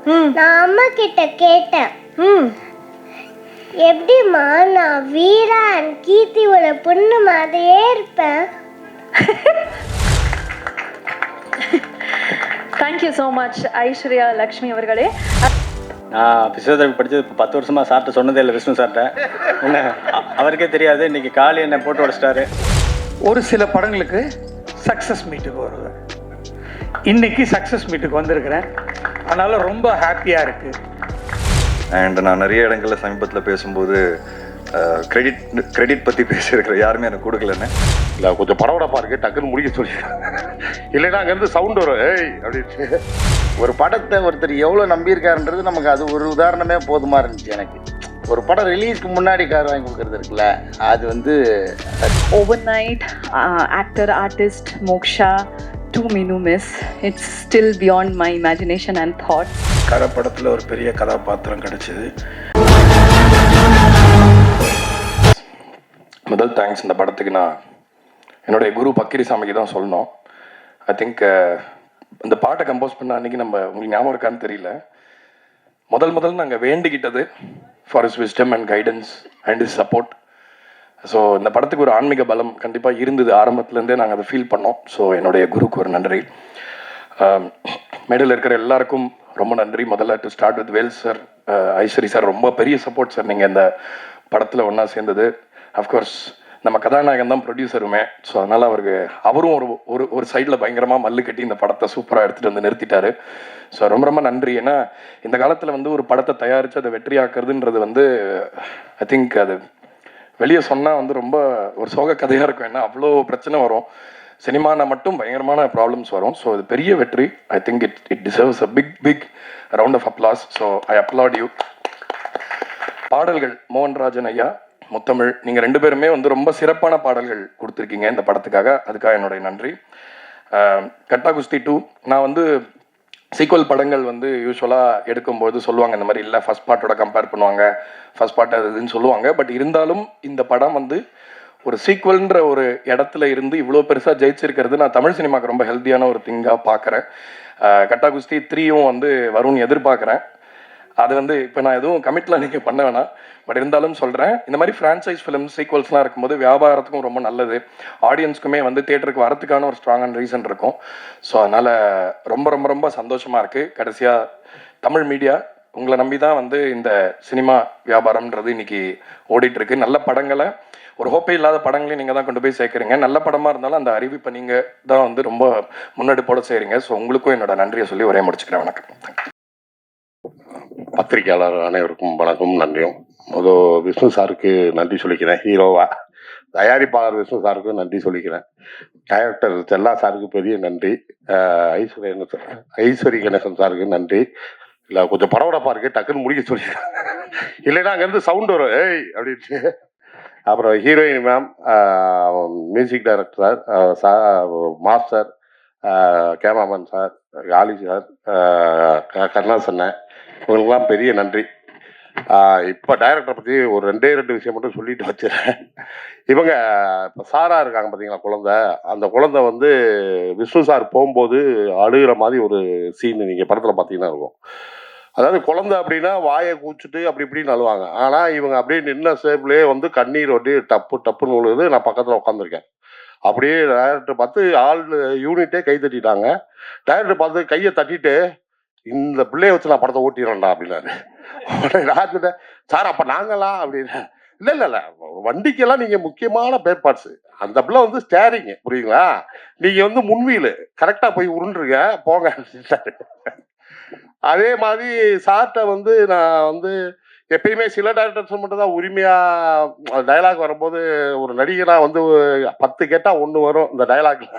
நான் அம்மா கிட்ட கேட்டேன், எப்படிம்மா நான் வீரா அண்ட் கீர்த்தியோட பொண்ணு மாதிரியே இருப்பேன். Thank you so much Aishwarya Lakshmi அவர்களே. நான் பிசியோதெரபி படித்தது இப்போ 10 வருஷமாக சார்ட்ட சொன்னதே இல்லை, விஷ்ணு சார்ட்ட. என்ன அவருக்கே தெரியாது, இன்னைக்கு காலி என்னை போட்டு உடச்சிட்டாரு. ஒரு சில படங்களுக்கு சக்ஸஸ் மீட்டுக்கு வருவேன். இன்னைக்கு சக்ஸஸ் மீட்டுக்கு வந்திருக்கிறேன், அதனால ரொம்ப ஹாப்பியாக இருக்கு. அண்ட் நான் நிறைய இடங்களில் சமீபத்தில் பேசும்போது கிரெடிட் பற்றி பேசியிருக்கிறேன், யாருமே எனக்கு கொடுக்கலன்னு. இல்லை கொஞ்சம் படபடப்பாக இருக்குது, டக்குன்னு முடிக்க சொல்லியிருக்காங்க. இல்லைன்னா அங்கேருந்து சவுண்ட் வரும், ஏய் அப்படின்ட்டு. ஒரு படத்தை ஒருத்தர் எவ்வளோ நம்பியிருக்காருன்றது நமக்கு அது ஒரு உதாரணமே போதுமா இருந்துச்சு. எனக்கு ஒரு படம் ரிலீஸ்க்கு முன்னாடி கார் வாங்கி கொடுக்கறது இருக்குல்ல, அது வந்து overnight actor artist Moksha to Meenu miss, it's still beyond my imagination and thoughts. கரை படத்தில் ஒரு பெரிய கதாபாத்திரம் கிடைச்சிது. முதல் தேங்க்ஸ் இந்த படத்துக்கு நான் என்னுடைய குரு பக்கிரிசாமிக்கு தான் சொல்லணும். ஐ திங்க் இந்த பாட்டை கம்போஸ் பண்ண அன்றைக்கி உங்களுக்கு ஞாபகம் இருக்கான்னு தெரியல, முதல் நாங்கள் வேண்டிக்கிட்டது for is wisdom and guidance and is support. So இந்த படத்துக்கு ஒரு ஆன்மீக பலம் கண்டிப்பாக இருந்தது, ஆரம்பத்துலேருந்தே நாங்கள் அதை ஃபீல் பண்ணோம். ஸோ என்னுடைய குருக்கு ஒரு நன்றி. மேடையில் இருக்கிற எல்லாருக்கும் ரொம்ப நன்றி. முதல்ல to start with Vel sir, Aiswari sir, ரொம்ப பெரிய சப்போர்ட் சார் நீங்கள் இந்த படத்தில் ஒன்றா சேர்ந்தது. அஃப்கோர்ஸ் நம்ம கதாநாயகன் தான் ப்ரொடியூசருமே, ஸோ அதனால் அவரும் ஒரு சைடில் பயங்கரமாக மல்லு கட்டி இந்த படத்தை சூப்பராக எடுத்துகிட்டு வந்து நிறுத்திட்டாரு. ஸோ ரொம்ப நன்றி. ஏன்னா இந்த காலத்தில் வந்து ஒரு படத்தை தயாரித்து அதை வெற்றியாக்குறதுன்றது ஐ திங்க் அது வெளியே சொன்னால் ரொம்ப ஒரு சோக கதையாக இருக்கும். ஏன்னா அவ்வளோ பிரச்சனை வரும், சினிமாவில் மட்டும் பயங்கரமான ப்ராப்ளம்ஸ் வரும். ஸோ இது பெரிய வெற்றி. I think it deserves a big round of applause. So I applaud you. பாடல்கள் மோகன்ராஜன் ஐயா, முத்தமிழ், நீங்கள் 2 பேருமே ரொம்ப சிறப்பான பாடல்கள் கொடுத்துருக்கீங்க இந்த படத்துக்காக, அதுக்காக என்னுடைய நன்றி. கட்டா குஸ்தி 2, நான் சீக்வல் படங்கள் யூஸ்வலாக எடுக்கும்போது சொல்லுவாங்க இந்த மாதிரி இல்லை, ஃபஸ்ட் பார்ட்டோட கம்பேர் பண்ணுவாங்க, ஃபஸ்ட் பார்ட் அது இதுன்னு சொல்லுவாங்க. பட் இருந்தாலும் இந்த படம் ஒரு சீக்வல்ன்ற ஒரு இடத்துல இருந்து இவ்வளோ பெருசாக ஜெயிச்சிருக்கிறது நான் தமிழ் சினிமாவுக்கு ரொம்ப ஹெல்த்தியான ஒரு திங்காக பார்க்குறேன். கட்டா குஸ்தி 3யும் வரும்னு எதிர்பார்க்குறேன். அது இப்போ நான் எதுவும் கமிட்லாம் நீங்கள் பண்ண வேணாம், பட் இருந்தாலும் சொல்கிறேன், இந்த மாதிரி ஃப்ரான்ச்சைஸ் ஃபிலிம் சீக்வல்ஸ்லாம் இருக்கும்போது வியாபாரத்துக்கும் ரொம்ப நல்லது, ஆடியன்ஸ்க்குமே தேட்டருக்கு வரத்துக்கான ஒரு ஸ்ட்ராங்கான ரீசன் இருக்கும். ஸோ அதனால் ரொம்ப சந்தோஷமாக இருக்குது. கடைசியாக தமிழ் மீடியா உங்களை நம்பி தான் இந்த சினிமா வியாபாரம்ன்றது இன்றைக்கி ஓடிட்டுருக்கு. நல்ல படங்களை, ஒரு ஹோப்பே இல்லாத படங்களையும் நீங்கள் தான் கொண்டு போய் சேர்க்குறீங்க. நல்ல படமாக இருந்தாலும் அந்த அறிவிப்பை நீங்கள் தான் ரொம்ப முன்னெடுப்போட செய்கிறீங்க. ஸோ உங்களுக்கும் என்னோட நன்றியை சொல்லி ஒரே முடிச்சுக்கிறேன். வணக்கம். பத்திரிகையாளர் அனைவருக்கும் வணக்கம், நன்றியும். விஷ்ணு சாருக்கு நன்றி சொல்லிக்கிறேன், ஹீரோவா. தயாரிப்பாளர் விஷ்ணு சாருக்கும் நன்றி சொல்லிக்கிறேன். டைரக்டர் செல்லா சாருக்கு பெரிய நன்றி. ஐஸ்வரி கணேசன் சாருக்கு நன்றி. இல்லை கொஞ்சம் படபடப்பாக இருக்குது, டக்குன்னு முடிக்க சொல்லிக்கிறேன். இல்லைன்னா அங்கேருந்து சவுண்ட் வரும், ஏய் அப்படின்ட்டு. அப்புறம் heroine ma'am, music director sir, master, cameraman sir, காலி சார், கருணாசண்ணன், இவங்களுக்குலாம் பெரிய நன்றி. இப்போ டைரக்டரை பற்றி ஒரு 2 விஷயம் மட்டும் சொல்லிட்டு வச்சுறேன். இவங்க இப்போ சாரா இருக்காங்க பார்த்தீங்களா, குழந்தை, அந்த குழந்தை விஷ்ணு சார் போகும்போது அழுகிற மாதிரி ஒரு சீன் நீங்கள் படத்தில் பார்த்தீங்கன்னா இருக்கும். அதாவது குழந்தை அப்படின்னா வாயை கூச்சிட்டு அப்படி இப்படின்னு அழுவாங்க. ஆனால் இவங்க அப்படியே நின்ன சேப்லேயே கண்ணீர் டப்புன்னு விழுகுது. நான் பக்கத்தில் உட்காந்துருக்கேன். அப்படியே டைரக்டர் பார்த்து ஆள் யூனிட்டே கை தட்டிட்டாங்க. டைரக்டர் பார்த்து கையை தட்டிட்டு, இந்த பிள்ளைய வச்சு நான் படத்தை ஓட்டிடுறேன்டா அப்படின்னாரு. நான் சொன்னேன், சார் அப்போ நாங்களாம் அப்படின்னு. இல்லை வண்டிக்கெல்லாம் நீங்கள் முக்கியமான பேர் பார்ட்ஸு, அந்த பிள்ளை ஸ்டேரிங்கு, புரியுங்களா, நீங்கள் முன்வீல் கரெக்டாக போய் உருண்டுருங்க போங்க அப்படின்ட்டாரு. அதே மாதிரி சார்கிட்ட நான் எப்பயுமே சில டைரக்டர்ஸ் மட்டும் தான் உரிமையாக டைலாக் வரும்போது, ஒரு நடிகனாக 10 கேட்டால் 1 வரும் இந்த டைலாக்ல.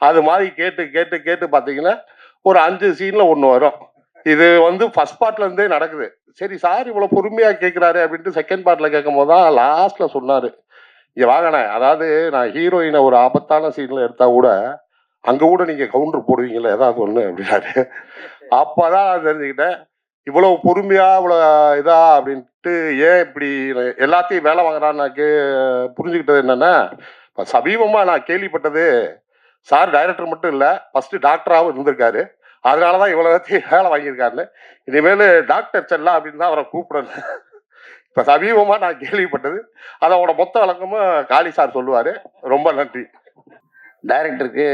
அது மாதிரி கேட்டு பார்த்தீங்கன்னா ஒரு 5 சீனில் 1 வரும். இது ஃபர்ஸ்ட் பார்ட்லேருந்தே நடக்குது. சரி சார் இவ்வளோ பொறுமையாக கேட்குறாரு அப்படின்ட்டு செகண்ட் பார்ட்டில் கேட்கும் போது தான் லாஸ்ட்டில் சொன்னார், இங்கே வாங்கினே, அதாவது நான் ஹீரோயினை ஒரு ஆபத்தான சீனில் எடுத்தால் கூட அங்கே கூட நீங்கள் கவுண்டர் போடுவீங்களே ஏதாவது ஒன்று அப்படின்னாரு. அப்போ தான் நான் தெரிஞ்சுக்கிட்டேன், இவ்வளோ பொறுமையாக இவ்வளோ இதா அப்படின்ட்டு. ஏன் இப்படி எல்லாத்தையும் வேலை வாங்குறான்னு நான் புரிஞ்சுக்கிட்டது என்னென்னா, இப்போ சமீபமாக நான் கேள்விப்பட்டது, சார் டைரக்டர் மட்டும் இல்லை, ஃபஸ்ட்டு டாக்டராகவும் இருந்திருக்காரு. அதனால தான் இவ்வளோ வேலை வாங்கியிருக்காருல. இனிமேல் டாக்டர் செல்லா அப்படின்னு தான் அவரை கூப்பிடல. இப்போ சமீபமாக நான் கேள்விப்பட்டது. அதோட மொத்த விளக்கமும் காளி சார் சொல்லுவார். ரொம்ப நன்றி. டைரக்டருக்கு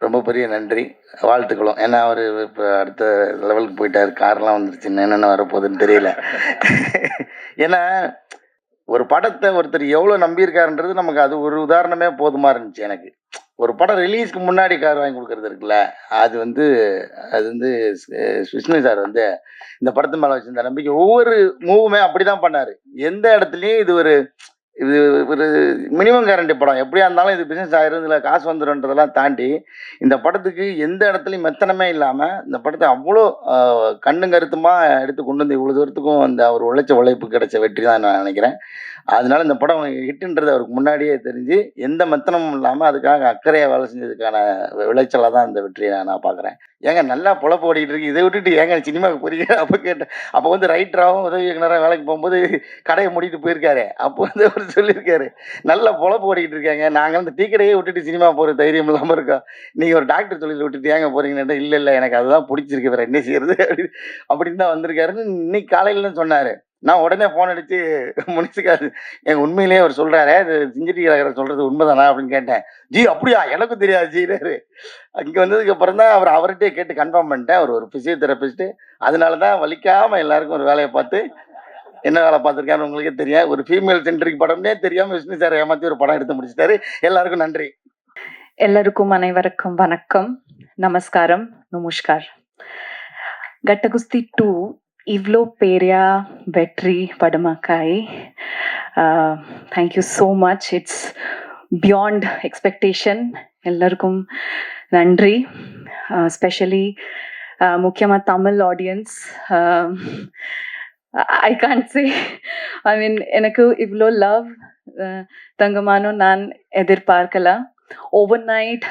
ரொம்ப பெரிய நன்றி, வாழ்த்துக்களும். ஏன்னா அவர் இப்போ அடுத்த லெவலுக்கு போயிட்டார். கார்லாம் வந்துருச்சுன்னு என்னென்ன வரப்போகுதுன்னு தெரியல. ஏன்னா ஒரு படத்தை ஒருத்தர் எவ்வளோ நம்பியிருக்காருன்றது நமக்கு அது ஒரு உதாரணமே போதுமா இருந்துச்சு எனக்கு. ஒரு படம் ரிலீஸ்க்கு முன்னாடி கார் வாங்கி கொடுக்கறது இருக்குல்ல, அது வந்து விஷ்ணு சார் வந்து இந்த படத்து மேலே வச்சிருந்த நம்பிக்கை ஒவ்வொரு மூவுமே அப்படி தான் பண்ணார். எந்த இடத்துலையும் இது ஒரு மினிமம் கேரண்டி படம், எப்படியா இருந்தாலும் இது பிஸ்னஸ் ஆயிரும், இதில் காசு வந்துடும்ன்றதெல்லாம் தாண்டி இந்த படத்துக்கு எந்த இடத்துலையும் மெத்தனமே இல்லாமல் இந்த படத்தை அவ்வளோ கண்ணும் கருத்துமாக எடுத்து கொண்டு வந்து இவ்வளோ தூரத்துக்கும் அந்த அவர் உழைச்ச உழைப்பு கிடைச்ச வெற்றி தான் நான் நினைக்கிறேன். அதனால இந்த படம் ஹிட்டுன்றது அவருக்கு முன்னாடியே தெரிஞ்சு எந்த மெத்தனமும் இல்லாமல் அதுக்காக அக்கறையாக வேலை செஞ்சதுக்கான விளைச்சலாக தான் இந்த வெற்றியை நான் பார்க்குறேன். ஏங்க நல்லா பொழப்பு ஓடிக்கிட்டு இருக்கு, இதை விட்டுட்டு ஏங்க சினிமாவுக்கு போறீங்க? அப்போ கேட்டேன். அப்போ வந்து ரைட்டராகவும் உதவி இயக்குனராக வேலைக்கு போகும்போது கடையை மூடிட்டு போயிருக்காரு. அப்போ வந்து அவர் சொல்லியிருக்காரு, நல்லா பொழப்பு ஓடிக்கிட்டு இருக்காங்க, நாங்கள் வந்து டீ கடையே விட்டுட்டு சினிமா போகிற தைரியம் இல்லாமல் இருக்கோம், நீங்கள் ஒரு டாக்டர் தொழில் விட்டுட்டு ஏங்க போகிறீங்கன்னு. இல்லை எனக்கு அதுதான் பிடிச்சிருக்கு, வேறு என்ன செய்யறது அப்படின்னு தான் வந்திருக்காருன்னு இன்னைக்கு காலையில் தான் சொன்னார். நான் உடனே ஃபோன் அடித்து முனிசுக்காரு எங்கள் உண்மையிலேயே அவர் சொல்கிறாரு, இது சிஞ்சிட்டி கலகரை சொல்கிறது உண்மைதானா அப்படின்னு கேட்டேன். ஜி அப்படியா, எனக்கும் தெரியாது ஜினாரு. இங்கே வந்ததுக்கப்புறம் தான் அவர்கிட்டே கேட்டு கன்ஃபார்ம் பண்ணிட்டேன். அவர் ஒரு ஃபிசியோதெரபிஸ்ட்டு. அதனால தான் வலிக்காமல் எல்லாருக்கும் ஒரு வேலையை பார்த்து என்ன வேலை பார்த்துருக்கான்னு உங்களுக்கே தெரியும். ஒரு ஃபீமேல் சென்ட்ரிக் படம்னே தெரியாமல் விஷ்ணு சார் ஏமாற்றி ஒரு படம் எடுத்து முடிச்சிட்டாரு. எல்லாருக்கும் நன்றி. ಎಲ್ಲರಿಗೂ ಅನೈವರಕ್ಕಂ ವನಕ್ಕಂ, ನಮಸ್ಕಾರಂ, ನಮಸ್ಕಾರ. ಗಟ್ಟಗುಸ್ತಿ 2 ಇವ್ಲೋ ಪೇರ್ಯ ಬೆಟ್ರಿ ಪಡಮಕಾಯಿ. Thank you so much. It's beyond expectation. ಎಲ್ಲರಿಗೂ நன்றி. ஸ்பெஷலி முக்கியமாக Tamil audience. I can't say, I mean எனக்கு இவ்வளோ லவ் தங்கமானோ நான் எதிர்பார்க்கல. Overnight,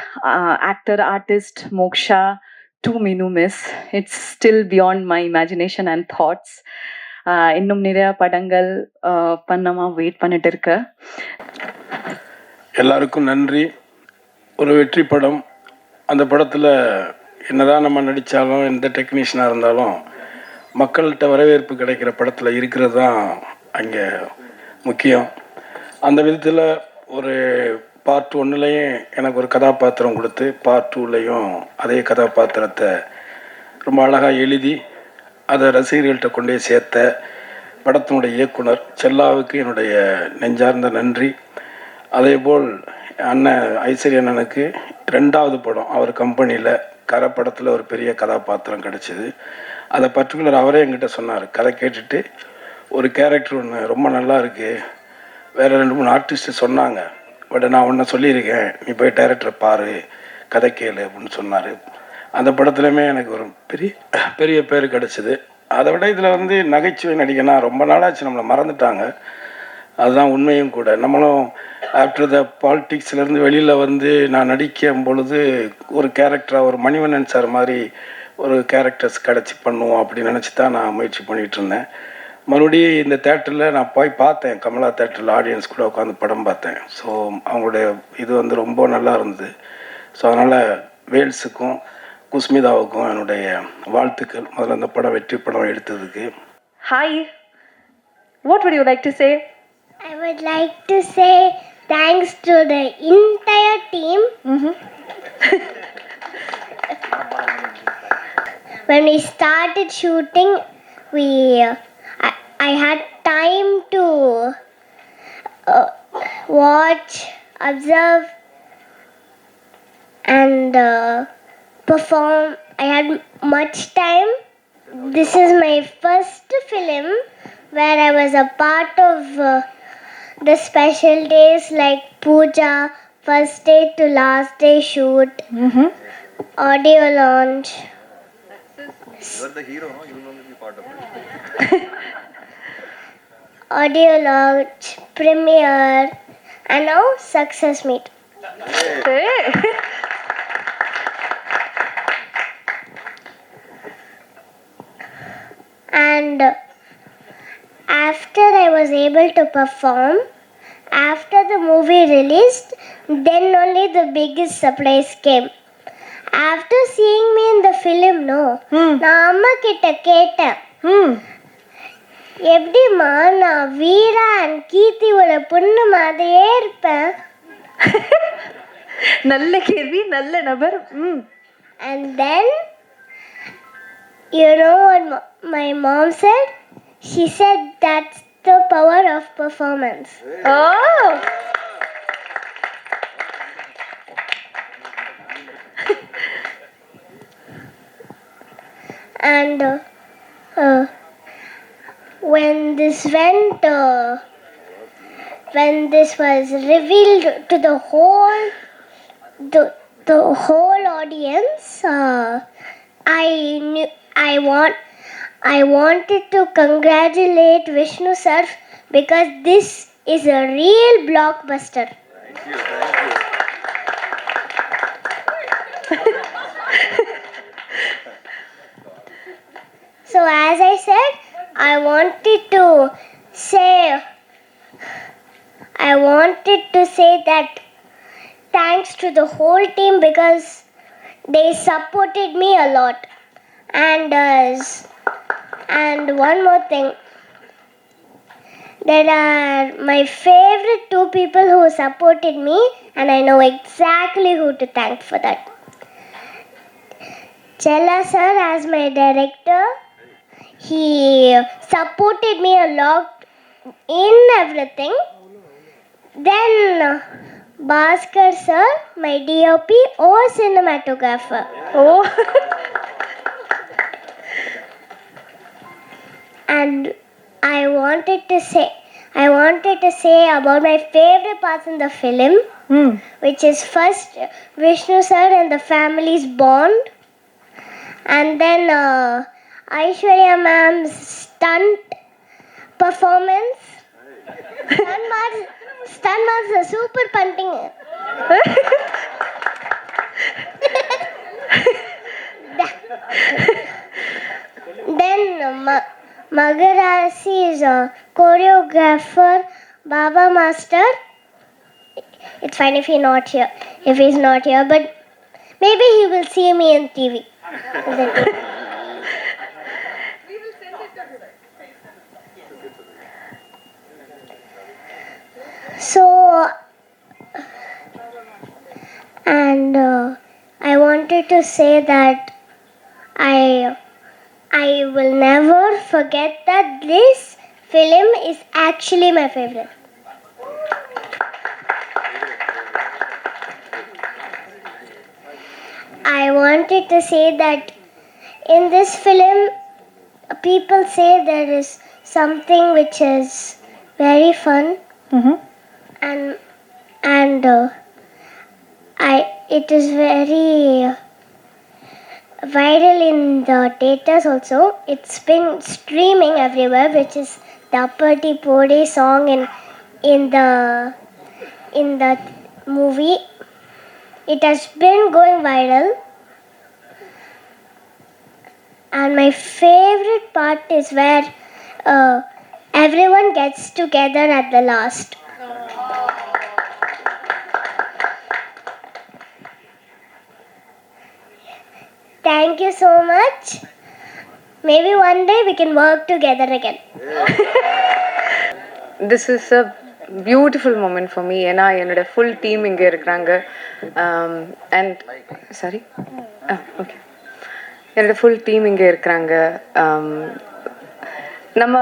actor, artist, Moksha to Minu Miss. It's still beyond my imagination and thoughts. இன்னும் நிறைய படங்கள் பண்ணமா வெயிட் பண்ணிட்டு இருக்க. எல்லாருக்கும் நன்றி. ஒரு வெற்றி படம். அந்த படத்தில் என்னதான் நம்ம நடித்தாலும் எந்த டெக்னீஷியனாக இருந்தாலும் மக்கள்கிட்ட வரவேற்பு கிடைக்கிற படத்தில் இருக்கிறது தான் அங்கே முக்கியம். அந்த விதத்தில் ஒரு பார்ட் 1லையும் எனக்கு ஒரு கதாபாத்திரம் கொடுத்து பார்ட் 2லையும் அதே கதாபாத்திரத்தை ரொம்ப அழகாக எழுதி அதை ரசிகர்கள்ட்ட கொண்டே சேர்த்த படத்தினுடைய இயக்குனர் செல்லாவுக்கு என்னுடைய நெஞ்சார்ந்த நன்றி. அதேபோல் அண்ணன் ஐஸ்வரி அண்ணனுக்கு 2வது படம் அவர் கம்பெனியில் கரை படத்தில் ஒரு பெரிய கதாபாத்திரம் கிடச்சிது. அதை பர்டிகுலர் அவரே என்கிட்ட சொன்னார். கதை கேட்டுட்டு ஒரு கேரக்டர் ஒன்று ரொம்ப நல்லா இருக்குது, வேறு 2-3 ஆர்டிஸ்ட்டு சொன்னாங்க, பட் நான் ஒன்று சொல்லியிருக்கேன், நீ போய் டைரக்டரை பாரு, கதை கேளு அப்படின்னு சொன்னார். அந்த படத்துலையுமே எனக்கு ஒரு பெரிய பேர் கிடச்சிது. அதை விட இதில் வந்து நகைச்சுவை நடிகனா ரொம்ப நாளாச்சு, நம்மளை மறந்துட்டாங்க. அதுதான் உண்மையும் கூட. நம்மளும் ஆஃப்டர் த பாலிட்டிக்ஸ்லேருந்து வெளியில் வந்து நான் நடிக்கும் பொழுது ஒரு கேரக்டராக ஒரு மணிவண்ணன் சார் மாதிரி ஒரு கேரக்டர்ஸ் கிடச்சி பண்ணுவோம் அப்படின்னு நினச்சி தான் நான் முயற்சி பண்ணிகிட்டு இருந்தேன். மறுபடியும் இந்த தேட்டரில் நான் போய் பார்த்தேன், கமலா தேட்டரில் ஆடியன்ஸ் கூட உட்காந்து படம் பார்த்தேன். ஸோ அவங்களுடைய இது வந்து ரொம்ப நல்லா இருந்தது. ஸோ அதனால் வேல்ஸுக்கும் குஸ்மிதாவுக்கும் என்னுடைய வாழ்த்துக்கள். முதல்ல அந்த படம் வெற்றி படம் எடுத்ததுக்கு. Hi, what would you like to say? I would like to say thanks to the entire team. When we started shooting, I had time to watch, observe, and perform. I had much time. This is my first film where I was a part of the special days like puja, first day to last day shoot, audio launch. You're the hero, no? You will only be part of it. Audio launch, premiere, and now success meet. And after I was able to perform, after the movie released, then only the biggest surprise came. after seeing me in the film, no, நான் அம்மா கிட்ட கேட்டேன், எப்படிம்மா நான் வீரா and கீர்த்தியோட பொண்ணு மாதிரியே இருப்பேன். நல்ல கேள்வி, நல்ல நபர். And then, you know what my mom said? She said that's the power of performance. Oh. And when this was revealed to the whole audience, I wanted to congratulate Vishnu sir because this is a real blockbuster. So as I said, I wanted to say that thanks to the whole team because they supported me a lot. And one more thing, there are my favorite two people who supported me, and I know exactly who to thank for that. Chella sir as my director, he supported me a lot in everything. Then Bhaskar sir, my DOP or cinematographer. Oh. And I wanted to say about my favorite parts in the film, which is first Vishnu sir and the family's bond, and then Aishwarya ma'am's stunt performance. Stunt was super punting. Then Magarasi's choreographer Baba Master. It's fine if he's not here, but maybe he will see me on TV. So, and I wanted to say that I will never forget that this film is actually my favorite. I wanted to say that in this film, people say there is something which is very fun, and it is very viral in the theaters also. It's been streaming everywhere, which is the Appati Pode song in the movie. It has been going viral, and my favorite part is where everyone gets together at the last. Thank you so much. Maybe one day we can work together again. This is a beautiful moment for me. ஏன்னா என்னோட full team இங்கே இருக்கிறாங்க. And sorry okay, என்னோட full team இங்கே இருக்கிறாங்க. நம்ம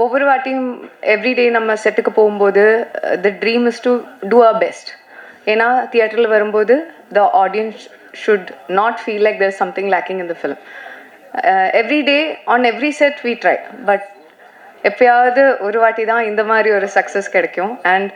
ஒவ்வொரு வாட்டியும் எவ்ரிடே நம்ம செட்டுக்கு போகும்போது the dream is to do our best. ஏன்னா தியேட்டரில் வரும்போது the audience should not feel like there's something lacking in the film. Every day on every set we try, but எப்பயாவது ஒரு வாட்டி தான் இந்த மாதிரி ஒரு சக்ஸஸ் கிடைக்கும். And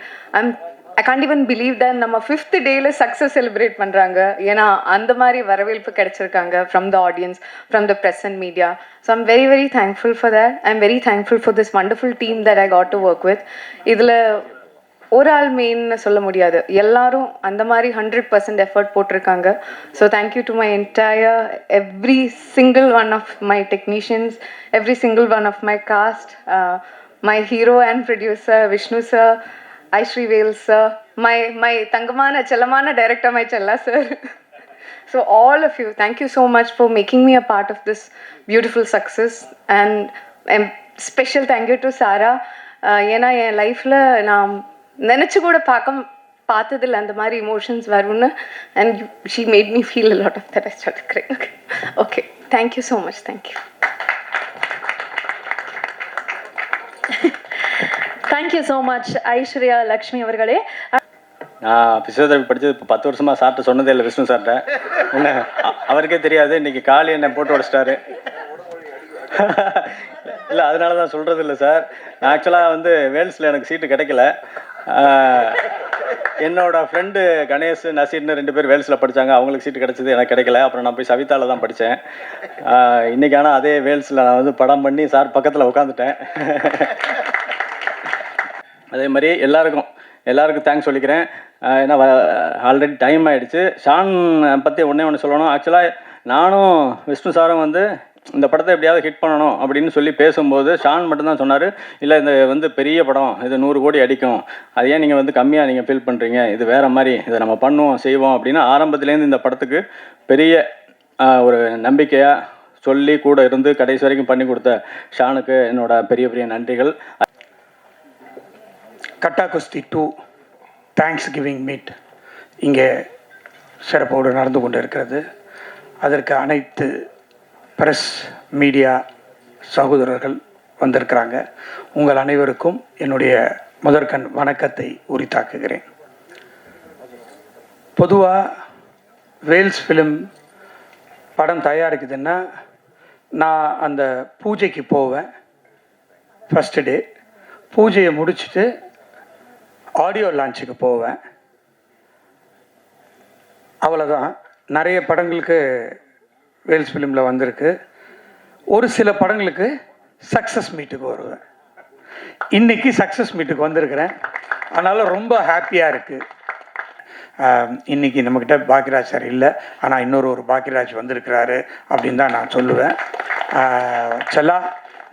I can't even believe that நம்ம 5th டேல சக்ஸஸ் செலிப்ரேட் பண்ணுறாங்க. ஏன்னா அந்த மாதிரி வரவேற்பு கிடைச்சிருக்காங்க from the audience, from the press and media. So I'm very very thankful for that. I'm very thankful for this wonderful team that I got to work with. இதில் ஒரு ஆள் மெயின்னு சொல்ல முடியாது, எல்லாரும் அந்த மாதிரி 100% எஃபர்ட் போட்டிருக்காங்க. So thank you to my entire every single one of my technicians, every single one of my cast, my hero and producer Vishnu sir, Ishari Vel sir, my தங்கமான செல்லமான director my Chella sir. So all of you, thank you so much for making me a part of this beautiful success. And special thank you to Sarah. ஏன்னா என் லைஃப்பில் நான் நினச்சி கூட பார்த்ததில்ல அந்த மாதிரி இமோஷன்ஸ் வரும்னு. And she made me feel a lot of that. I start crying. Okay, thank you so much. Thank you. Thank you so much Aishwarya Lakshmi அவர்களே. நான் ஃபிசியோதெரபி படித்தது இப்போ 10 வருஷமாக சார்ட்ட சொன்னதே இல்லை விஷ்ணு சார்ட்ட. என்ன அவருக்கே தெரியாது, இன்றைக்கி காலி என்னை போட்டு உடச்சிட்டாரு. இல்லை அதனால தான் சொல்கிறது இல்லை சார். நான் ஆக்சுவலாக வந்து வேல்ஸில் எனக்கு சீட்டு கிடைக்கல. என்னோட ஃப்ரெண்டு கணேஷ் நசீர்னு 2 பேர் வேல்ஸில் படித்தாங்க, அவங்களுக்கு சீட்டு கிடச்சிது, எனக்கு கிடைக்கல. அப்புறம் நான் போய் சவிதாவில் தான் படித்தேன். இன்றைக்கி ஆனால் அதே வேல்ஸில் நான் வந்து படம் பண்ணி சார் பக்கத்தில் உட்காந்துட்டேன். அதே மாதிரி எல்லாருக்கும் தேங்க்ஸ் சொல்லிக்கிறேன். ஏன்னா ஆல்ரெடி டைம் ஆகிடுச்சு. ஷான் பற்றி ஒன்று சொல்லணும். ஆக்சுவலாக நானும் விஷ்ணு சாரும் வந்து இந்த படத்தை எப்படியாவது ஹிட் பண்ணணும் அப்படின்னு சொல்லி பேசும்போது ஷான் மட்டும்தான் சொன்னார், இல்லை இந்த வந்து பெரிய படம், இது 100 கோடி அடிக்கும், அது ஏன் நீங்கள் வந்து கம்மியாக நீங்கள் ஃபீல் பண்ணுறீங்க, இது வேறு மாதிரி, இதை நம்ம பண்ணுவோம் செய்வோம் அப்படின்னு ஆரம்பத்துலேருந்து இந்த படத்துக்கு பெரிய ஒரு நம்பிக்கையாக சொல்லி கூட இருந்து கடைசி வரைக்கும் பண்ணி கொடுத்த ஷானுக்கு என்னோட பெரிய நன்றிகள். கட்டா குஸ்தி 2 தேங்க்ஸ் கிவிங் மீட் இங்கே சிறப்போடு நடந்து கொண்டு இருக்கிறது. அதற்கு அனைத்து பிரஸ் மீடியா சகோதரர்கள் வந்திருக்கிறாங்க. உங்கள் அனைவருக்கும் என்னுடைய முதற்கண் வணக்கத்தை உரித்தாக்குகிறேன். பொதுவாக வேல்ஸ் ஃபிலிம் படம் தயாரிக்குதுன்னா நான் அந்த பூஜைக்கு போவேன். ஃபஸ்ட்டு டே பூஜையை முடிச்சுட்டு ஆடியோ லான்ச்சுக்கு போவேன். அவ்வளோதான். நிறைய படங்களுக்கு வேல்ஸ் ஃபிலிமில் வந்திருக்கு. ஒரு சில படங்களுக்கு சக்ஸஸ் மீட்டுக்கு வருவேன். இன்றைக்கி சக்ஸஸ் மீட்டுக்கு வந்திருக்கிறேன். அதனால் ரொம்ப ஹாப்பியாக இருக்குது. இன்றைக்கி நம்மக்கிட்ட பாக்கியராஜ் சார் இல்லை, ஆனால் இன்னொரு பாக்கியராஜ் வந்திருக்கிறாரு அப்படின்னு தான் நான் சொல்லுவேன். செல்லா,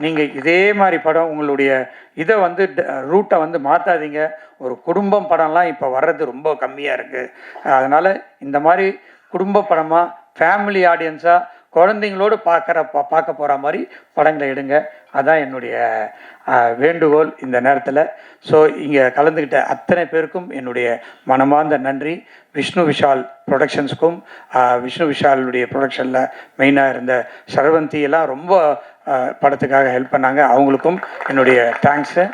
நீங்கள் இதே மாதிரி படம் உங்களுடைய இதை வந்து ரூட்டை வந்து மாற்றாதீங்க. ஒரு குடும்பம் படம்லாம் இப்போ வர்றது ரொம்ப கம்மியாக இருக்குது. அதனால் இந்த மாதிரி குடும்ப படமாக ஃபேமிலி ஆடியன்ஸாக குழந்தைங்களோடு பார்க்க போகிற மாதிரி படங்களை எடுங்க. அதான் என்னுடைய வேண்டுகோள் இந்த நேரத்தில். ஸோ இங்கே கலந்துக்கிட்ட அத்தனை பேருக்கும் என்னுடைய மனமார்ந்த நன்றி. விஷ்ணு விஷால் ப்ரொடக்ஷன்ஸுக்கும் விஷ்ணு விஷாலுடைய ப்ரொடக்ஷனில் மெயினாக இருந்த சரவந்தி எல்லாம் ரொம்ப படத்துக்காக ஹெல்ப் பண்ணாங்க. அவங்களுக்கும் என்னுடைய தேங்க்ஸு.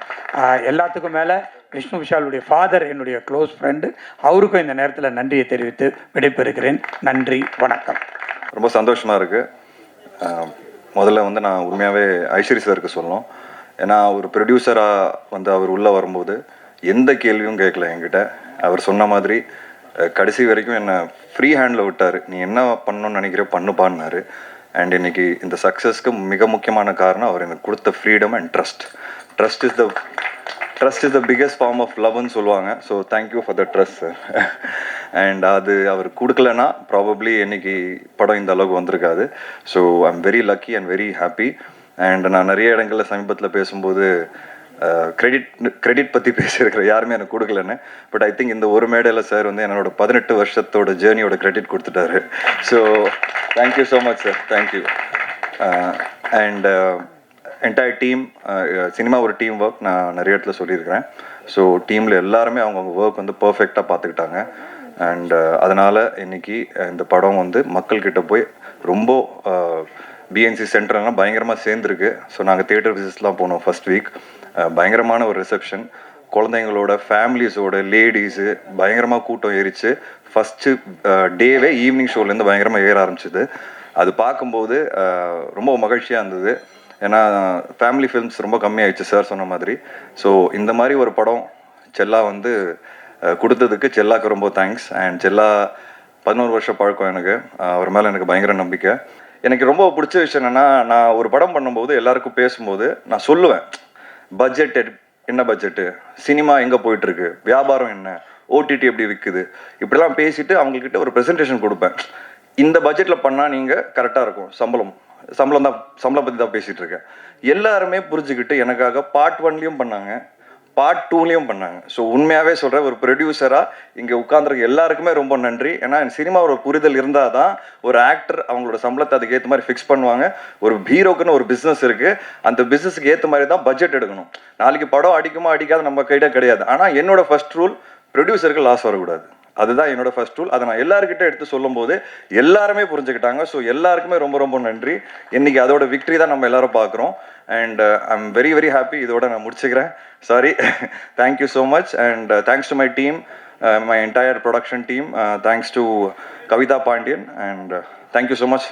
எல்லாத்துக்கும் மேலே விஷ்ணு விஷாலுடைய ஃபாதர் என்னுடைய க்ளோஸ் ஃப்ரெண்டு, அவருக்கும் இந்த நேரத்தில் நன்றியை தெரிவித்து விடைபெறுகிறேன். நன்றி, வணக்கம். ரொம்ப சந்தோஷமாக இருக்குது. முதல்ல வந்து நான் உண்மையாகவே ஐஸ்வரி சாருக்கு சொல்லணும். ஏன்னா ஒரு ப்ரொடியூசராக வந்து அவர் உள்ளே வரும்போது எந்த கேள்வியும் கேட்கல என்கிட்ட. அவர் சொன்ன மாதிரி கடைசி வரைக்கும் என்னை ஃப்ரீ ஹேண்டில் விட்டார். நீ என்ன பண்ணணும்னு நினைக்கிற பண்ணுப்பான்னாரு. அண்ட் இன்னைக்கு இந்த சக்ஸஸ்க்கு மிக முக்கியமான காரணம் அவர் எனக்கு கொடுத்த freedom and trust. Trust is the biggest form of லவ்னு சொல்லுவாங்க. So thank you for the trust sir. And அது அவர் கொடுக்கலன்னா ப்ராபப்ளி இன்னைக்கு படம் இந்த அளவுக்கு வந்திருக்காது. So I am very lucky and very happy. And நான் நிறைய இடங்களில் சமீபத்தில் பேசும்போது கிரெடிட் பற்றி பேசியிருக்கிறேன், யாருமே எனக்கு கொடுக்கலன்னு. பட் ஐ திங்க் இந்த ஒரு மேடையில் சார் வந்து என்னோட 18 வருஷத்தோட ஜேர்னியோட கிரெடிட் கொடுத்துட்டாரு. So thank you so much sir, thank you. And entire team, cinema ஒரு டீம் ஒர்க், நான் நிறைய இடத்துல சொல்லியிருக்கிறேன். ஸோ டீமில் எல்லாருமே அவங்கவுங்க ஒர்க் வந்து பர்ஃபெக்டாக பார்த்துக்கிட்டாங்க. அண்ட் அதனால் இன்னைக்கு இந்த படம் வந்து மக்கள்கிட்ட போய் ரொம்ப பிஎன்சி சென்டர்லாம் பயங்கரமாக சேர்ந்துருக்கு. ஸோ நாங்கள் தியேட்டர் விசிட்ஸ்லாம் போனோம் ஃபர்ஸ்ட் வீக். பயங்கரமான ஒரு ரிசப்ஷன், குழந்தைங்களோட ஃபேமிலிஸோட லேடிஸு பயங்கரமாக கூட்டம் ஏறிச்சு. ஃபஸ்ட்டு டேவே ஈவினிங் ஷோலேருந்து பயங்கரமாக ஏற ஆரம்பிச்சிது. அது பார்க்கும்போது ரொம்ப மகிழ்ச்சியாக இருந்தது. ஏன்னா ஃபேமிலி ஃபிலிம்ஸ் ரொம்ப கம்மியாயிடுச்சு சார் சொன்ன மாதிரி. ஸோ இந்த மாதிரி ஒரு படம் செல்லா வந்து கொடுத்ததுக்கு செல்லாக்கு ரொம்ப தேங்க்ஸ். அண்ட் செல்லா 11 வருஷம் பழக்கம் எனக்கு. அவர் மேலே எனக்கு பயங்கர நம்பிக்கை. எனக்கு ரொம்ப பிடிச்ச விஷயம் என்னென்னா, நான் ஒரு படம் பண்ணும்போது எல்லாருக்கும் பேசும்போது நான் சொல்லுவேன், பட்ஜெட் என்ன பட்ஜெட்டு, சினிமா எங்கே போயிட்டுருக்கு, வியாபாரம் என்ன, ஓடிடி எப்படி விற்குது, இப்படிலாம் பேசிட்டு அவங்கக்கிட்ட ஒரு ப்ரெசன்டேஷன் கொடுப்பேன். இந்த பட்ஜெட்டில் பண்ணால் நீங்கள் கரெக்டாக இருக்கும், சம்பளம் பற்றி தான் பேசிகிட்டு இருக்கேன். எல்லாருமே புரிஞ்சுக்கிட்டு எனக்காக பார்ட் 1லையும் பண்ணாங்க, பார்ட் 2லையும் பண்ணாங்க. ஸோ உண்மையாகவே சொல்கிறேன், ஒரு ப்ரொடியூசராக இங்கே உட்காந்துருக்க எல்லாருக்குமே ரொம்ப நன்றி. ஏன்னா சினிமாவோட புரிதல் இருந்தால் தான் ஒரு ஆக்டர் அவங்களோட சம்பளத்தை அதுக்கு ஏற்ற மாதிரி ஃபிக்ஸ் பண்ணுவாங்க. ஒரு ஹீரோக்குன்னு ஒரு பிஸ்னஸ் இருக்குது, அந்த பிஸ்னஸுக்கு ஏற்ற மாதிரி தான் பட்ஜெட் எடுக்கணும். நாளைக்கு படம் அடிக்குமா அடிக்காத நம்ம கையிட கிடையாது. ஆனால் என்னோட ஃபர்ஸ்ட் ரூல், ப்ரொடியூசருக்கு லாஸ் வரக்கூடாது. அதுதான் என்னோட ஃபர்ஸ்ட் ரூல். அதை நான் எல்லாருக்கிட்ட எடுத்து சொல்லும்போது எல்லாருமே புரிஞ்சுக்கிட்டாங்க. ஸோ எல்லாருக்குமே ரொம்ப ரொம்ப நன்றி. இன்னைக்கு அதோட விக்ட்ரி தான் நம்ம எல்லாரும் பார்க்குறோம். And I am very very happy. இதோட நான் முடிச்சுக்கிறேன். Sorry. Thank you so much. And thanks to my team, my entire production team. Thanks to Kavitha Pandian. And thank you so much.